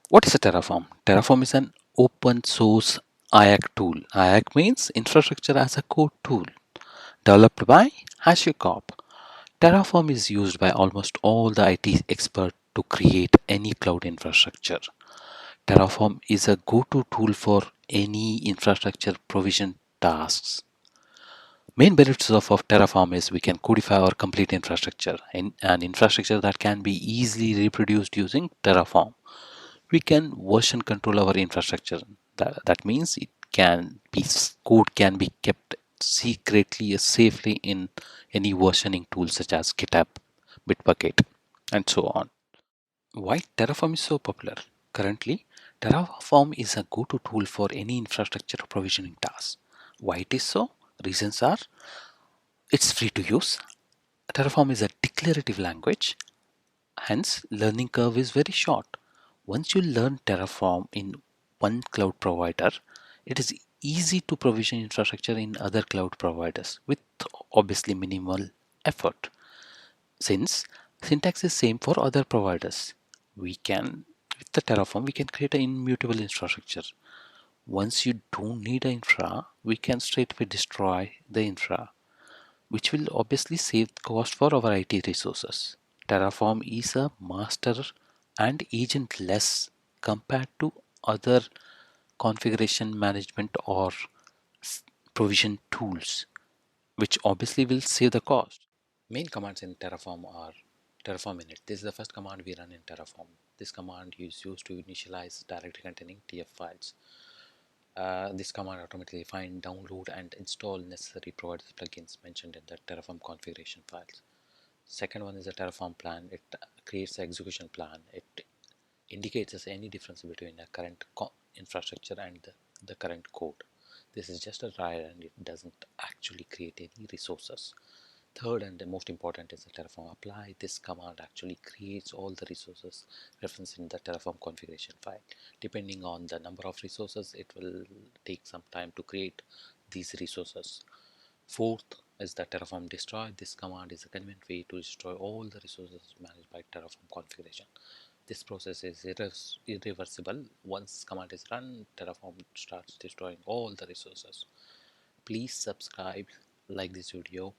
What is a Terraform? Terraform is an open source IAC tool. IAC means infrastructure as a code tool developed by HashiCarp. Terraform is used by almost all the IT experts to create any cloud infrastructure. Terraform is a go-to tool for any infrastructure provision tasks. Main benefits of Terraform is we can codify our complete infrastructure in an infrastructure that can be easily reproduced using Terraform. We can version control our infrastructure. That means it can be code can be kept secretly safely in any versioning tools such as GitHub, Bitbucket, and so on. Why Terraform is so popular? Currently, Terraform is a go-to tool for any infrastructure provisioning task. Why it is so? Reasons are it's free to use. Terraform is a declarative language, hence learning curve is very short. Once you learn Terraform in one cloud provider, it is easy to provision infrastructure in other cloud providers with obviously minimal effort. Since syntax is same for other providers, we can with the Terraform we can create an immutable infrastructure. Once you don't need an infra, we can straightaway destroy the infra, which will obviously save cost for our IT resources. Terraform is a master and agentless compared to other configuration management or provision tools, which obviously will save the cost. Main commands in Terraform are Terraform init. This is the first command we run in Terraform. This command is used to initialize directory containing TF files. This command automatically find, download, and install necessary providers plugins mentioned in the Terraform configuration files. Second one is a Terraform plan. It creates an execution plan. It indicates us any difference between the current infrastructure and the current code. This is just a trial and it doesn't actually create any resources. Third and the most important is the Terraform apply. This command actually creates all the resources referenced in the Terraform configuration file. Depending on the number of resources, it will take some time to create these resources. Fourth is the Terraform destroy. This command is a convenient way to destroy all the resources managed by Terraform configuration. This process is irreversible. Once command is run, Terraform starts destroying all the resources. Please subscribe, like this video,